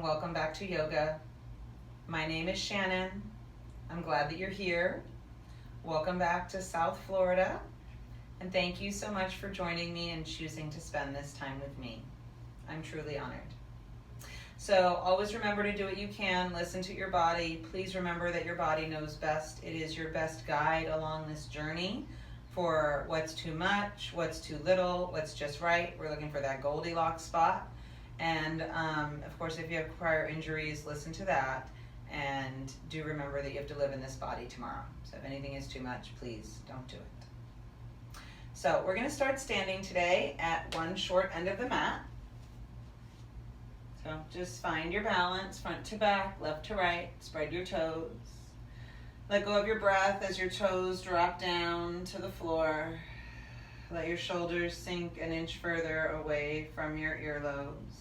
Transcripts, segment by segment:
Welcome back to yoga. My name is Shannon. I'm glad that you're here. Welcome back to South Florida. And thank you so much for joining me and choosing to spend this time with me. I'm truly honored. So always remember to do what you can. Listen to your body. Please remember that your body knows best. It is your best guide along this journey for what's too much, what's too little, what's just right. We're looking for that Goldilocks spot. And of course, if you have prior injuries, listen to that. And do remember that you have to live in this body tomorrow. So if anything is too much, please don't do it. So we're going to start standing today at one short end of the mat. So just find your balance, front to back, left to right, spread your toes. Let go of your breath as your toes drop down to the floor. Let your shoulders sink an inch further away from your earlobes.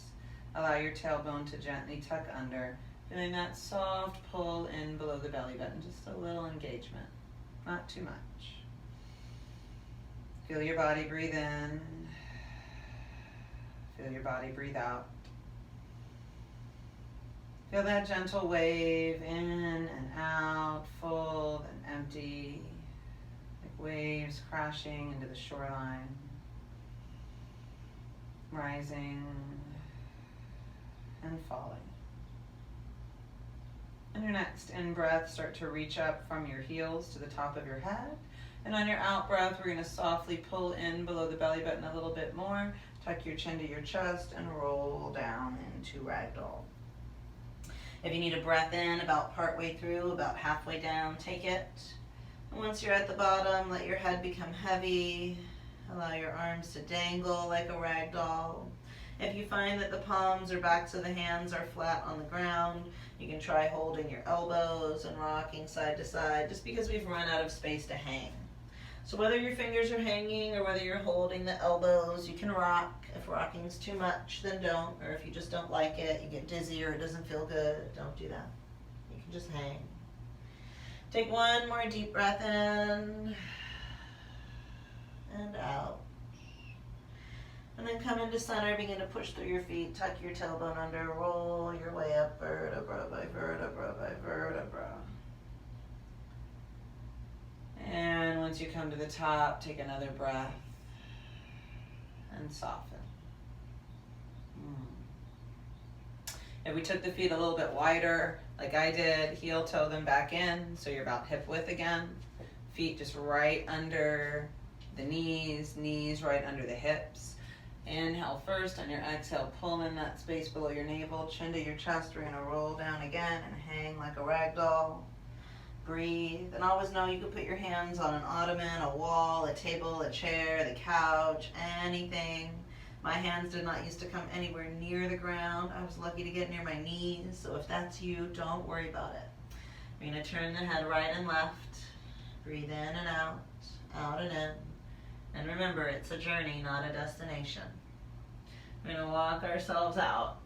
Allow your tailbone to gently tuck under, feeling that soft pull in below the belly button, just a little engagement, not too much. Feel your body breathe in. Feel your body breathe out. Feel that gentle wave in and out, full and empty, like waves crashing into the shoreline, rising and falling. On your next in-breath, start to reach up from your heels to the top of your head. And on your out-breath, we're going to softly pull in below the belly button a little bit more, tuck your chin to your chest, and roll down into ragdoll. If you need a breath in about partway through, about halfway down, take it. And once you're at the bottom, let your head become heavy. Allow your arms to dangle like a rag doll. If you find that the palms or backs of the hands are flat on the ground, you can try holding your elbows and rocking side to side, just because we've run out of space to hang. So whether your fingers are hanging or whether you're holding the elbows, you can rock. If rocking is too much, then don't. Or if you just don't like it, you get dizzy or it doesn't feel good, don't do that. You can just hang. Take one more deep breath in and out. And then come into center, begin to push through your feet, tuck your tailbone under, roll your way up, vertebra by vertebra by vertebra. And once you come to the top, take another breath and soften. If we took the feet a little bit wider, like I did, heel toe them back in, so you're about hip width again. Feet just right under the knees, knees right under the hips. Inhale first, on your exhale, pull in that space below your navel, chin to your chest. We're gonna roll down again and hang like a rag doll. Breathe, and always know you can put your hands on an ottoman, a wall, a table, a chair, the couch, anything. My hands did not used to come anywhere near the ground. I was lucky to get near my knees, so if that's you, don't worry about it. We're gonna turn the head right and left. Breathe in and out and in. And remember, it's a journey, not a destination. We're gonna walk ourselves out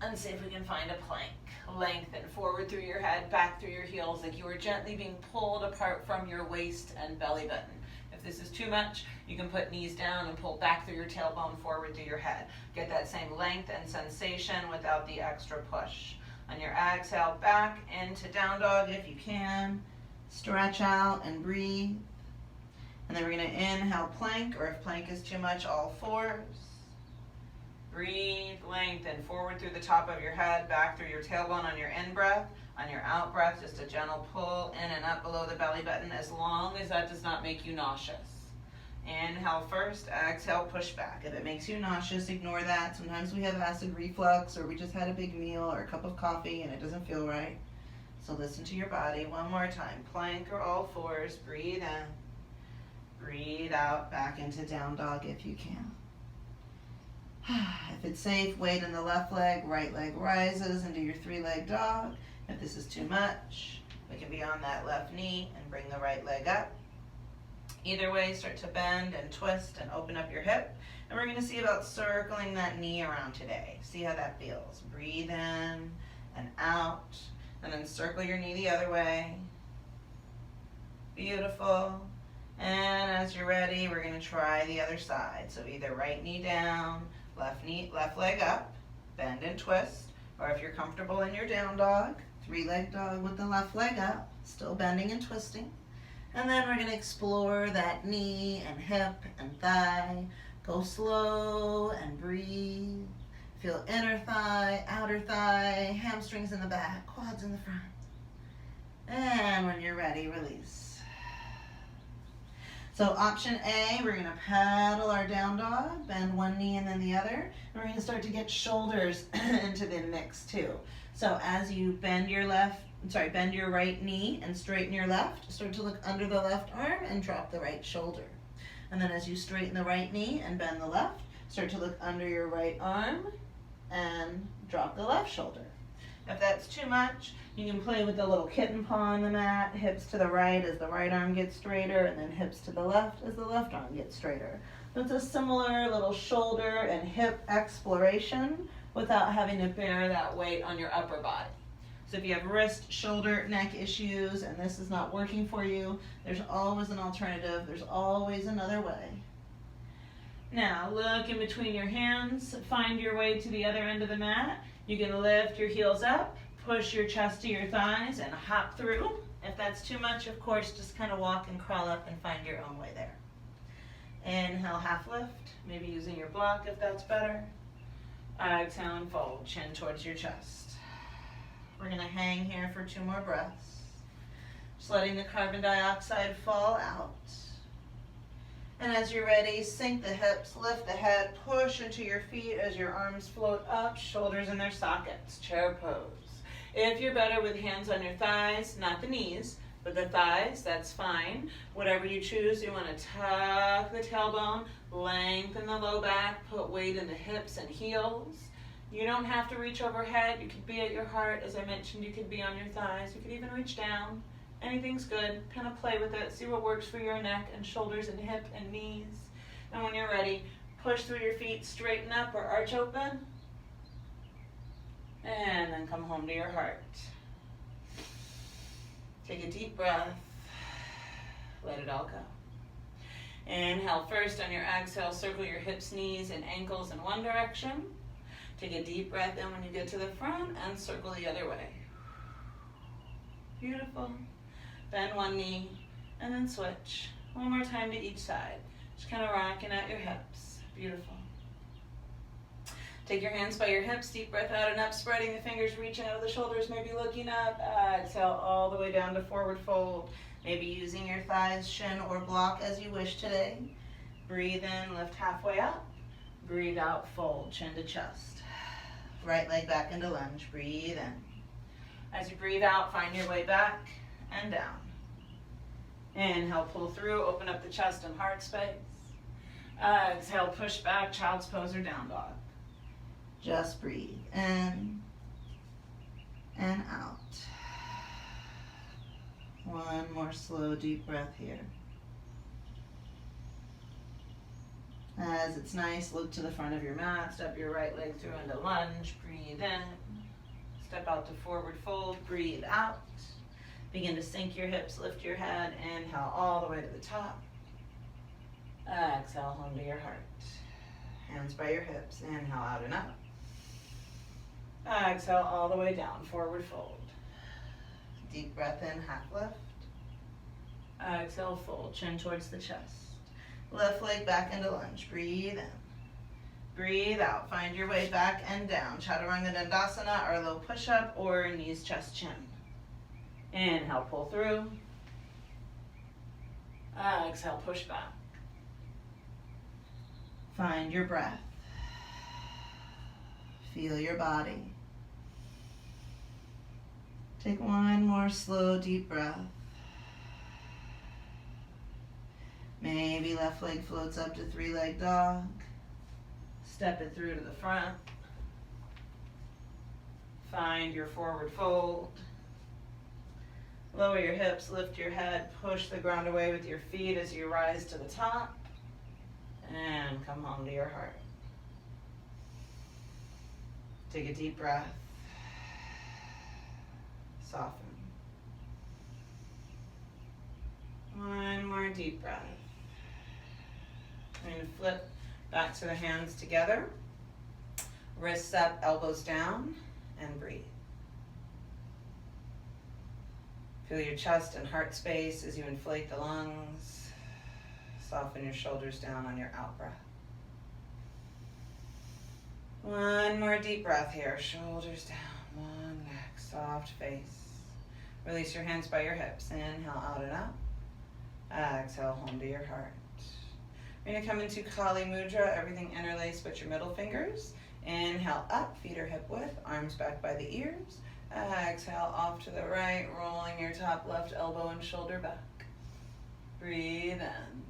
and see if we can find a plank. Lengthen forward through your head, back through your heels, like you are gently being pulled apart from your waist and belly button. If this is too much, you can put knees down and pull back through your tailbone forward through your head. Get that same length and sensation without the extra push. On your exhale, back into down dog if you can. Stretch out and breathe. And then we're going to inhale plank, or if plank is too much, all fours. Breathe, lengthen forward through the top of your head, back through your tailbone on your in-breath. On your out-breath, just a gentle pull in and up below the belly button, as long as that does not make you nauseous. Inhale first, exhale, push back. If it makes you nauseous, ignore that. Sometimes we have acid reflux, or we just had a big meal or a cup of coffee and it doesn't feel right. So listen to your body. One more time. Plank or all fours. Breathe in. Breathe out, back into down dog if you can. If it's safe, weight in the left leg, right leg rises into your three-leg dog. If this is too much, we can be on that left knee and bring the right leg up. Either way, start to bend and twist and open up your hip. And we're going to see about circling that knee around today. See how that feels. Breathe in and out, and then circle your knee the other way. Beautiful. And as you're ready, we're going to try the other side. So either right knee down, left leg up, bend and twist, Or if you're comfortable in your down dog, three-leg dog with the left leg up, still bending and twisting. And then we're going to explore that knee and hip and thigh. Go slow and breathe. Feel inner thigh, outer thigh, hamstrings in the back, quads in the front. And when you're ready, release. So option A, we're going to paddle our down dog, bend one knee and then the other. And we're going to start to get shoulders into the mix too. So as you bend your right knee and straighten your left, start to look under the left arm and drop the right shoulder. And then as you straighten the right knee and bend the left, start to look under your right arm and drop the left shoulder. If that's too much, you can play with the little kitten paw on the mat, hips to the right as the right arm gets straighter, and then hips to the left as the left arm gets straighter. So it's a similar little shoulder and hip exploration without having to bear that weight on your upper body. So if you have wrist, shoulder, neck issues, and this is not working for you, there's always an alternative. There's always another way. Now, look in between your hands. Find your way to the other end of the mat. You can lift your heels up, push your chest to your thighs, and hop through. If that's too much, of course, just kind of walk and crawl up and find your own way there. Inhale, half lift, maybe using your block if that's better. Exhale and fold, chin towards your chest. We're going to hang here for 2 more breaths. Just letting the carbon dioxide fall out. And as you're ready, sink the hips, lift the head, push into your feet as your arms float up, shoulders in their sockets, chair pose. If you're better with hands on your thighs, not the knees, but the thighs, that's fine. Whatever you choose, you want to tuck the tailbone, lengthen the low back, put weight in the hips and heels. You don't have to reach overhead. You could be at your heart. As I mentioned, you could be on your thighs. You could even reach down. Anything's good. Kind of play with it. See what works for your neck and shoulders and hip and knees. And when you're ready, push through your feet, straighten up or arch open. And then come home to your heart. Take a deep breath. Let it all go. Inhale first. On your exhale, circle your hips, knees, and ankles in one direction. Take a deep breath in when you get to the front and circle the other way. Beautiful. Bend one knee and then switch. One more time to each side. Just kind of rocking out your hips. Beautiful. Take your hands by your hips, deep breath out and up, spreading the fingers, reaching out of the shoulders, maybe looking up. Exhale all the way down to forward fold. Maybe using your thighs, shin, or block as you wish today. Breathe in, lift halfway up. Breathe out, fold, chin to chest. Right leg back into lunge. Breathe in. As you breathe out, find your way back and down. Inhale, pull through, open up the chest and heart space. Exhale, push back, child's pose or down dog. Just breathe in and out. One more slow, deep breath here. As it's nice, look to the front of your mat, step your right leg through into lunge, breathe in. Step out to forward fold, breathe out. Begin to sink your hips, lift your head, inhale all the way to the top. Exhale, home to your heart. Hands by your hips, inhale out and up. Exhale all the way down, forward fold. Deep breath in, half lift. Exhale, fold, chin towards the chest. Left leg back into lunge, breathe in. Breathe out, find your way back and down. Chaturanga Dandasana, our low push-up, or knees, chest, chin. Inhale, pull through. Exhale, push back. Find your breath. Feel your body. Take one more slow, deep breath. Maybe left leg floats up to three-leg dog. Step it through to the front. Find your forward fold. Lower your hips, lift your head, push the ground away with your feet as you rise to the top. And come home to your heart. Take a deep breath. Soften. One more deep breath. I'm going to flip back to the hands together. Wrists up, elbows down. and breathe. Feel your chest and heart space as you inflate the lungs. Soften your shoulders down on your out breath. One more deep breath here. Shoulders down, long neck, soft face. Release your hands by your hips. Inhale out and up. Exhale home to your heart. We're going to come into Kali Mudra, everything interlaced but your middle fingers. Inhale up, feet are hip width, arms back by the ears. Exhale off to the right, rolling your top left elbow and shoulder back. Breathe in.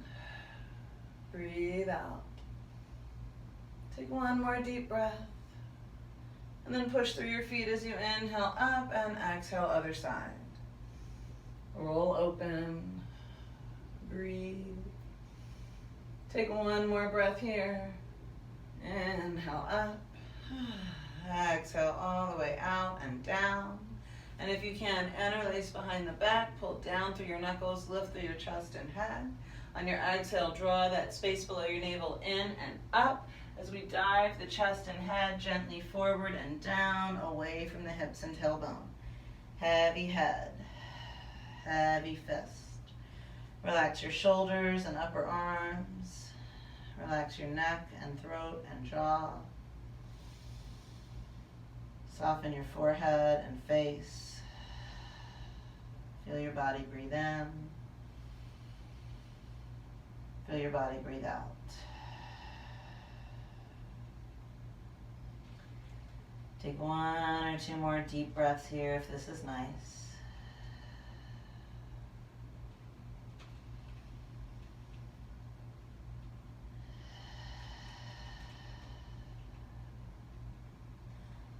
Breathe out. Take one more deep breath. And then push through your feet as you inhale up and exhale other side. Roll open. Breathe. Take one more breath here. Inhale up. Exhale all the way out and down. And if you can, interlace behind the back, pull down through your knuckles, lift through your chest and head. On your exhale, draw that space below your navel in and up as we dive the chest and head gently forward and down, away from the hips and tailbone. Heavy head, heavy fist. Relax your shoulders and upper arms. Relax your neck and throat and jaw. Soften your forehead and face. Feel your body breathe in. Feel your body breathe out. Take one or two more deep breaths here if this is nice.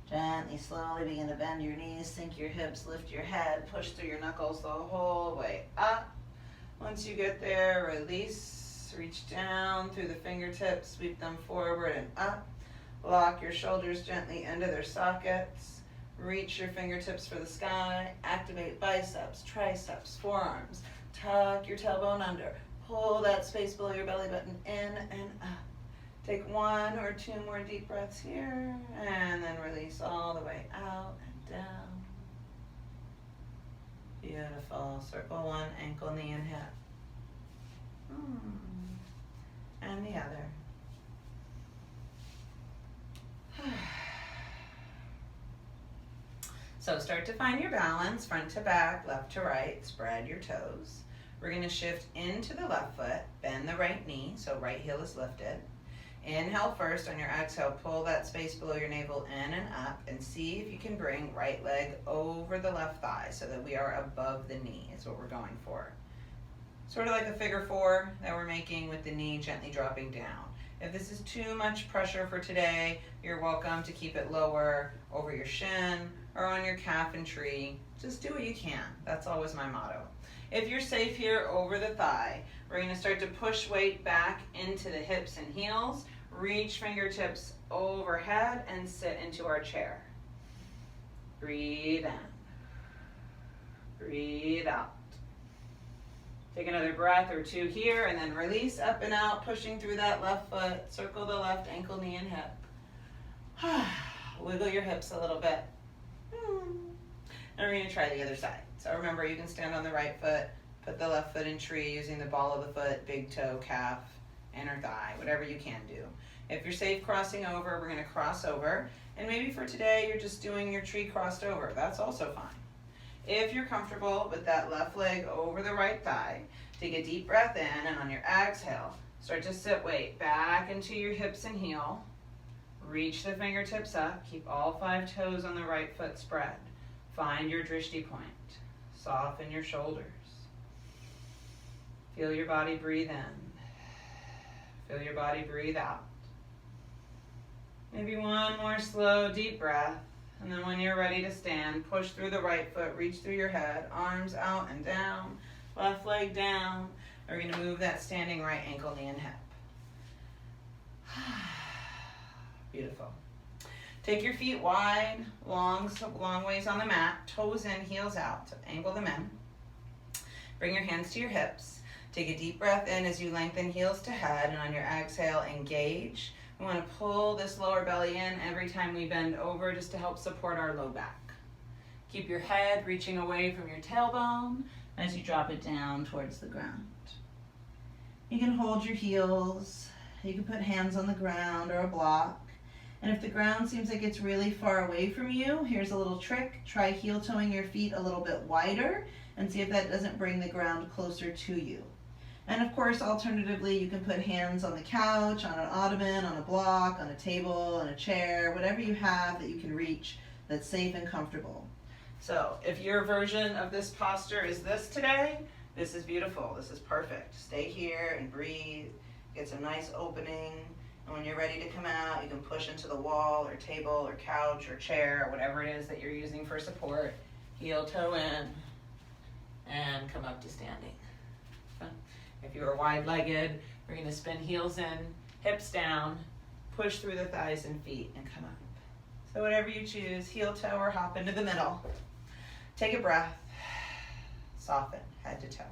Gently, slowly begin to bend your knees, sink your hips, lift your head, push through your knuckles the whole way up. Once you get there, release, reach down through the fingertips, sweep them forward and up. Lock your shoulders gently into their sockets. Reach your fingertips for the sky. Activate biceps, triceps, forearms. Tuck your tailbone under. Pull that space below your belly button in and up. Take one or two more deep breaths here, and then release all the way out and down. Beautiful. Circle one, ankle, knee, and hip. And the other. So start to find your balance, front to back, left to right, spread your toes. We're going to shift into the left foot, bend the right knee, so right heel is lifted. Inhale first. On your exhale, pull that space below your navel in and up, and see if you can bring right leg over the left thigh so that we are above the knee is what we're going for. Sort of like a figure four that we're making with the knee gently dropping down. If this is too much pressure for today, you're welcome to keep it lower over your shin or on your calf and tree. Just do what you can. That's always my motto. If you're safe here over the thigh, we're going to start to push weight back into the hips and heels. Reach fingertips overhead and sit into our chair. Breathe in. Breathe out. Take another breath or two here and then release up and out, pushing through that left foot. Circle the left ankle, knee, and hip. Wiggle your hips a little bit. And we're going to try the other side. So remember, you can stand on the right foot, put the left foot in tree using the ball of the foot, big toe, calf, inner thigh, whatever you can do. If you're safe crossing over, we're going to cross over. And maybe for today, you're just doing your tree crossed over. That's also fine. If you're comfortable with that left leg over the right thigh, take a deep breath in, and on your exhale, start to sit weight back into your hips and heel. Reach the fingertips up. Keep all 5 toes on the right foot spread. Find your drishti point. Soften your shoulders. Feel your body breathe in. Feel your body breathe out. Maybe one more slow, deep breath. And then when you're ready to stand, push through the right foot, reach through your head, arms out and down, left leg down. We're going to move that standing right ankle, knee, and hip. Beautiful. Take your feet wide, long ways on the mat, toes in, heels out. So angle them in. Bring your hands to your hips. Take a deep breath in as you lengthen heels to head, and on your exhale, engage. We want to pull this lower belly in every time we bend over just to help support our low back. Keep your head reaching away from your tailbone as you drop it down towards the ground. You can hold your heels. You can put hands on the ground or a block. And if the ground seems like it's really far away from you, here's a little trick. Try heel toeing your feet a little bit wider and see if that doesn't bring the ground closer to you. And of course, alternatively, you can put hands on the couch, on an ottoman, on a block, on a table, on a chair, whatever you have that you can reach that's safe and comfortable. So if your version of this posture is this today, this is beautiful. This is perfect. Stay here and breathe. Get some nice opening. And when you're ready to come out, you can push into the wall or table or couch or chair or whatever it is that you're using for support. Heel toe in and come up to standing. If you are wide-legged, we're going to spin heels in, hips down, push through the thighs and feet, and come up. So whatever you choose, heel toe or hop into the middle. Take a breath, soften, head to toe.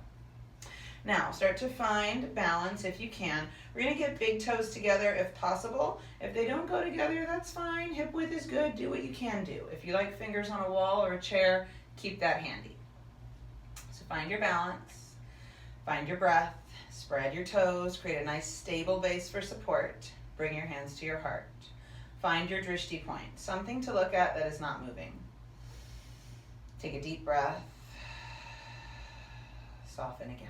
Now, start to find balance if you can. We're going to get big toes together if possible. If they don't go together, that's fine. Hip width is good. Do what you can do. If you like fingers on a wall or a chair, keep that handy. So find your balance, find your breath, spread your toes, create a nice stable base for support. Bring your hands to your heart. Find your drishti point, something to look at that is not moving. Take a deep breath. Soften again.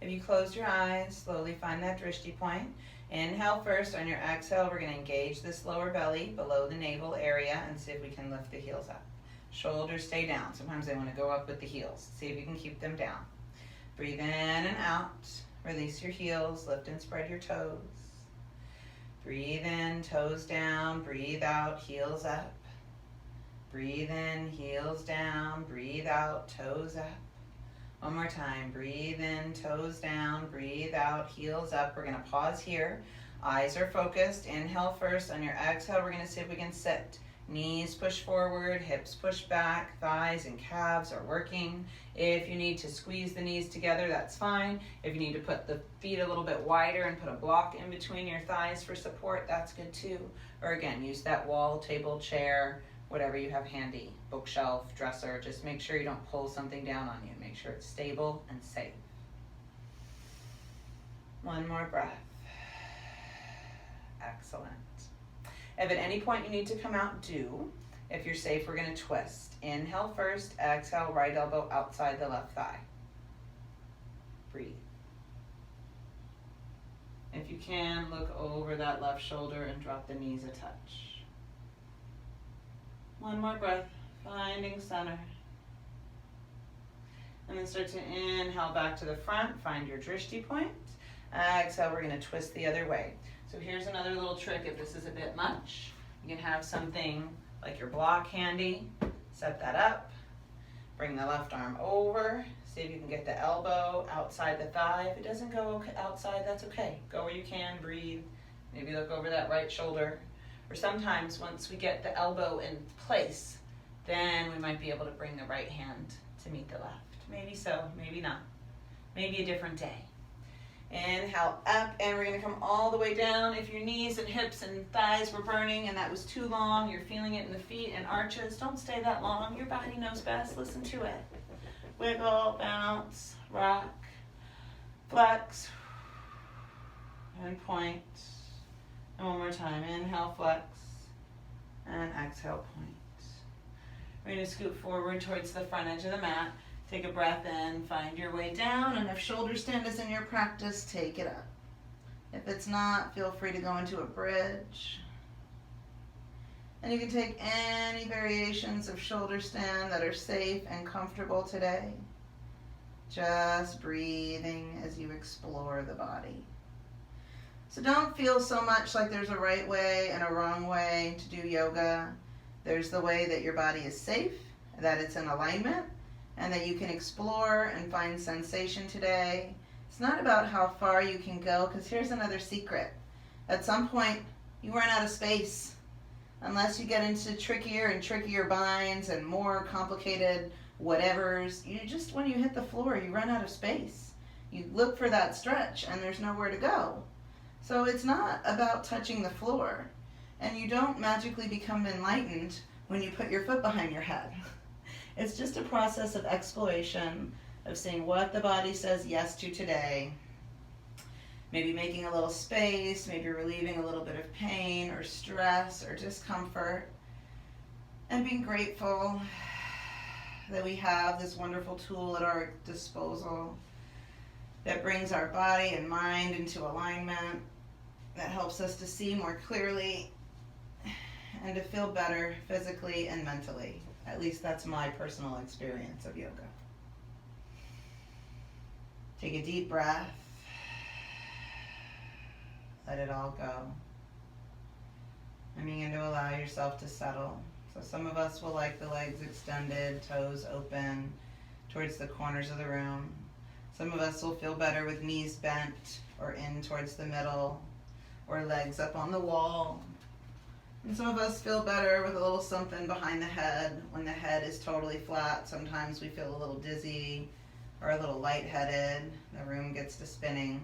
If you close your eyes, slowly find that drishti point. Inhale first. On your exhale, we're going to engage this lower belly below the navel area and see if we can lift the heels up. Shoulders stay down. Sometimes they want to go up with the heels. See if you can keep them down. Breathe in and out. Release your heels. Lift and spread your toes. Breathe in, toes down. Breathe out, heels up. Breathe in, heels down. Breathe out, toes up. One more time. Breathe in, toes down. Breathe out, heels up. We're going to pause here. Eyes are focused. Inhale first. On your exhale, we're going to see if we can sit. Knees push forward, hips push back, thighs and calves are working. If you need to squeeze the knees together, that's fine. If you need to put the feet a little bit wider and put a block in between your thighs for support, that's good too. Or again, use that wall, table, chair, whatever you have handy, bookshelf, dresser. Just make sure you don't pull something down on you. Make sure it's stable and safe. One more breath. Excellent. If at any point you need to come out, do. If you're safe, we're going to twist. Inhale first, exhale, right elbow outside the left thigh. Breathe. If you can, look over that left shoulder and drop the knees a touch. One more breath, finding center. And then start to inhale back to the front, find your drishti point. Exhale, we're going to twist the other way. So here's another little trick if this is a bit much. You can have something like your block handy. Set that up. Bring the left arm over. See if you can get the elbow outside the thigh. If it doesn't go outside, that's okay. Go where you can, breathe. Maybe look over that right shoulder. Or sometimes once we get the elbow in place, then we might be able to bring the right hand to meet the left. Maybe so, maybe not. Maybe a different day. Inhale up, and we're going to come all the way down. If your knees and hips and thighs were burning and that was too long, you're feeling it in the feet and arches, don't stay that long. Your body knows best. Listen to it. Wiggle, bounce, rock, flex, and point. And one more time. Inhale, flex, and exhale, point. We're going to scoot forward towards the front edge of the mat. Take a breath in, find your way down, and if shoulder stand is in your practice, take it up. If it's not, feel free to go into a bridge. And you can take any variations of shoulder stand that are safe and comfortable today. Just breathing as you explore the body. So don't feel so much like there's a right way and a wrong way to do yoga. There's the way that your body is safe, that it's in alignment, and that you can explore and find sensation today. It's not about how far you can go, because here's another secret. At some point, you run out of space. Unless you get into trickier and trickier binds and more complicated whatevers, when you hit the floor, you run out of space. You look for that stretch, and there's nowhere to go. So it's not about touching the floor. And you don't magically become enlightened when you put your foot behind your head. It's just a process of exploration, of seeing what the body says yes to today. Maybe making a little space, maybe relieving a little bit of pain or stress or discomfort. And being grateful that we have this wonderful tool at our disposal that brings our body and mind into alignment, that helps us to see more clearly and to feel better physically and mentally. At least that's my personal experience of yoga. Take a deep breath. Let it all go. And begin to allow yourself to settle. So some of us will like the legs extended, toes open towards the corners of the room. Some of us will feel better with knees bent or in towards the middle, or legs up on the wall. And some of us feel better with a little something behind the head. When the head is totally flat, sometimes we feel a little dizzy or a little lightheaded. The room gets to spinning.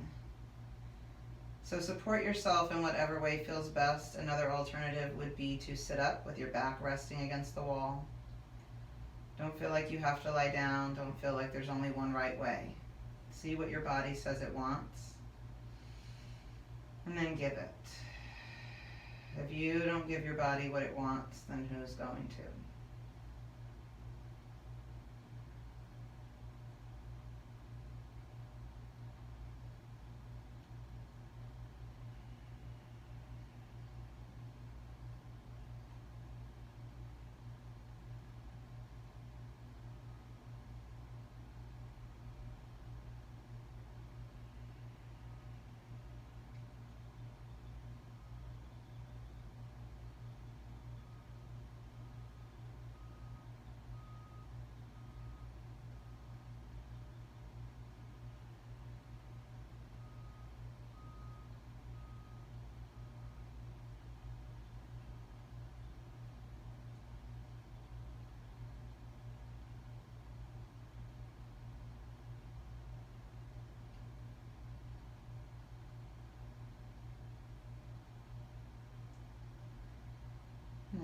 So support yourself in whatever way feels best. Another alternative would be to sit up with your back resting against the wall. Don't feel like you have to lie down. Don't feel like there's only one right way. See what your body says it wants, and then give it. If you don't give your body what it wants, then who's going to?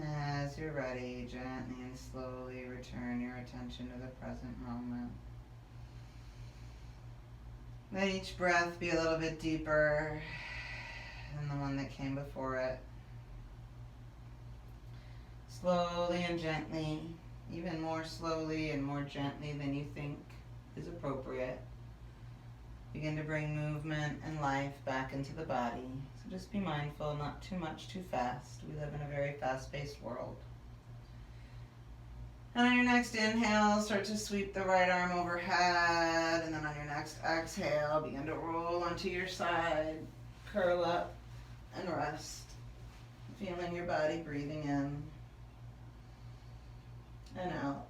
As you're ready, gently and slowly return your attention to the present moment. Let each breath be a little bit deeper than the one that came before it. Slowly and gently, even more slowly and more gently than you think is appropriate. Begin to bring movement and life back into the body. So just be mindful, not too much, too fast. We live in a very fast-paced world. And on your next inhale, start to sweep the right arm overhead. And then on your next exhale, begin to roll onto your side, curl up, and rest. Feeling your body breathing in and out.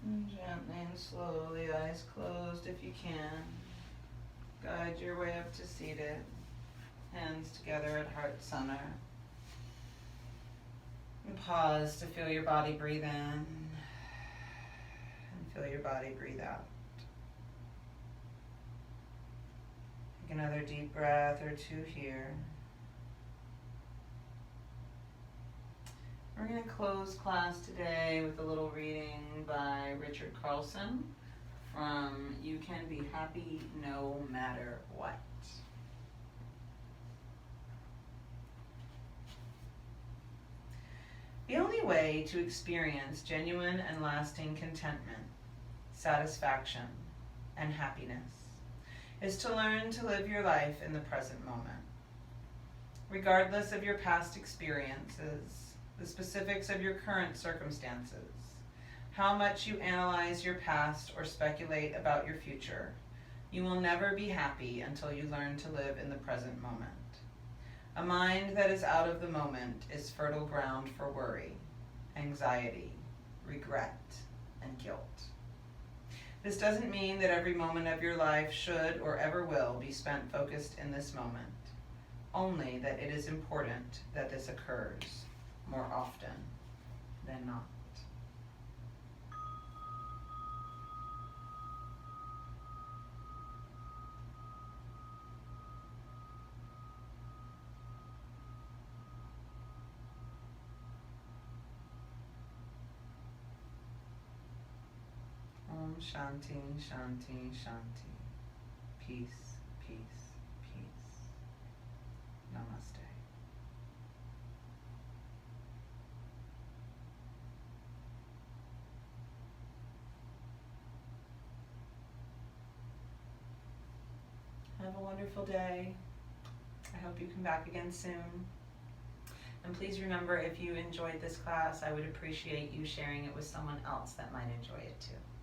And gently and slowly, eyes closed if you can. Guide your way up to seated. Hands together at heart center. And pause to feel your body breathe in and feel your body breathe out. Take another deep breath or two here. We're going to close class today with a little reading by Richard Carlson from You Can Be Happy No Matter What. The only way to experience genuine and lasting contentment, satisfaction, and happiness is to learn to live your life in the present moment. Regardless of your past experiences, the specifics of your current circumstances, how much you analyze your past or speculate about your future, you will never be happy until you learn to live in the present moment. A mind that is out of the moment is fertile ground for worry, anxiety, regret, and guilt. This doesn't mean that every moment of your life should or ever will be spent focused in this moment. Only that it is important that this occurs more often than not. Om Shanti, Shanti, Shanti. Peace, peace, peace. Namaste. Have a wonderful day. I hope you come back again soon. And please remember, if you enjoyed this class, I would appreciate you sharing it with someone else that might enjoy it too.